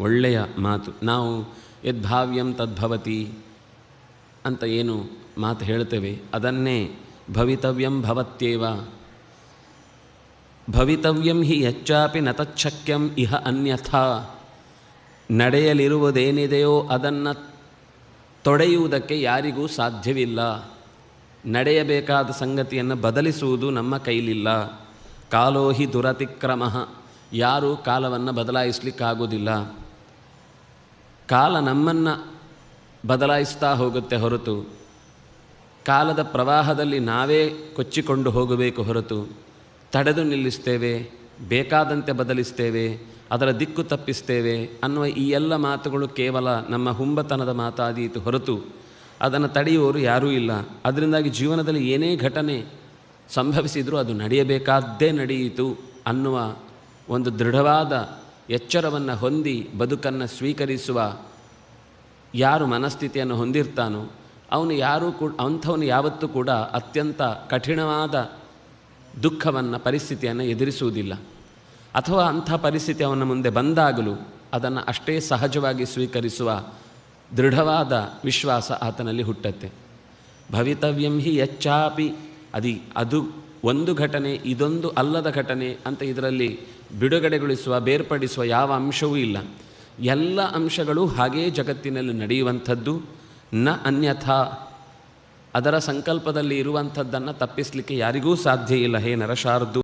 ಒಳ್ಳೆಯ ಮಾತು. ನಾವು ಯದ್ಭಾವ್ಯಂ ತದ್ಭವತಿ ಅಂತ ಏನು ಮಾತು ಹೇಳ್ತೇವೆ, ಅದನ್ನೇ ಭವಿತವ್ಯಂ ಭವತ್ಯೇವ. ಭವಿತವ್ಯಂ ಹಿ ಯಚ್ಚಾಪಿ ನ ತಚ್ಛಕ್ಯಂ ಇಹ ಅನ್ಯಥಾ. ನಡೆಯಲಿರುವುದೇನಿದೆಯೋ ಅದನ್ನು ತೊಡೆಯುವುದಕ್ಕೆ ಯಾರಿಗೂ ಸಾಧ್ಯವಿಲ್ಲ. ನಡೆಯಬೇಕಾದ ಸಂಗತಿಯನ್ನು ಬದಲಿಸುವುದು ನಮ್ಮ ಕೈಲಿಲ್ಲ. ಕಾಲೋ ಹಿ ದುರತಿಕ್ರಮಃ. ಯಾರೂ ಕಾಲವನ್ನು ಬದಲಾಯಿಸಲಿಕ್ಕಾಗೋದಿಲ್ಲ. ಕಾಲ ನಮ್ಮನ್ನು ಬದಲಾಯಿಸ್ತಾ ಹೋಗುತ್ತೆ ಹೊರತು ಕಾಲದ ಪ್ರವಾಹದಲ್ಲಿ ನಾವೇ ಕೊಚ್ಚಿಕೊಂಡು ಹೋಗಬೇಕು ಹೊರತು ತಡೆದು ನಿಲ್ಲಿಸ್ತೇವೆ, ಬೇಕಾದಂತೆ ಬದಲಿಸ್ತೇವೆ, ಅದರ ದಿಕ್ಕು ತಪ್ಪಿಸ್ತೇವೆ ಅನ್ನುವ ಈ ಎಲ್ಲ ಮಾತುಗಳು ಕೇವಲ ನಮ್ಮ ಹುಂಬತನದ ಮಾತಾದೀತು ಹೊರತು ಅದನ್ನು ತಡೆಯುವವರು ಯಾರೂ ಇಲ್ಲ. ಅದರಿಂದಾಗಿ ಜೀವನದಲ್ಲಿ ಏನೇ ಘಟನೆ ಸಂಭವಿಸಿದರೂ ಅದು ನಡೆಯಬೇಕಾದ್ದೇ ನಡೆಯಿತು ಅನ್ನುವ ಒಂದು ದೃಢವಾದ ಎಚ್ಚರವನ್ನು ಹೊಂದಿ ಬದುಕನ್ನು ಸ್ವೀಕರಿಸುವ ಯಾರು ಮನಸ್ಥಿತಿಯನ್ನು ಹೊಂದಿರ್ತಾನೋ ಅಂಥವನು ಯಾವತ್ತೂ ಕೂಡ ಅತ್ಯಂತ ಕಠಿಣವಾದ ದುಃಖವನ್ನು, ಪರಿಸ್ಥಿತಿಯನ್ನು ಎದುರಿಸುವುದಿಲ್ಲ. ಅಥವಾ ಅಂಥ ಪರಿಸ್ಥಿತಿ ಅವನ ಮುಂದೆ ಬಂದಾಗಲೂ ಅದನ್ನು ಅಷ್ಟೇ ಸಹಜವಾಗಿ ಸ್ವೀಕರಿಸುವ ದೃಢವಾದ ವಿಶ್ವಾಸ ಆತನಲ್ಲಿ ಹುಟ್ಟತ್ತೆ. ಭವಿತವ್ಯಂ ಹಿ ಯಚ್ಚಾಪಿ. ಅದು ಒಂದು ಘಟನೆ, ಇದೊಂದು ಅಲ್ಲದ ಘಟನೆ ಅಂತ ಇದರಲ್ಲಿ ಬಿಡುಗಡೆಗೊಳಿಸುವ, ಬೇರ್ಪಡಿಸುವ ಯಾವ ಅಂಶವೂ ಇಲ್ಲ. ಎಲ್ಲ ಅಂಶಗಳು ಹಾಗೇ ಜಗತ್ತಿನಲ್ಲಿ ನಡೆಯುವಂಥದ್ದು. ನ ಅನ್ಯಥಾ. ಅದರ ಸಂಕಲ್ಪದಲ್ಲಿ ಇರುವಂಥದ್ದನ್ನು ತಪ್ಪಿಸಲಿಕ್ಕೆ ಯಾರಿಗೂ ಸಾಧ್ಯ ಇಲ್ಲ. ಹೇ ನರಶಾರ್ದು.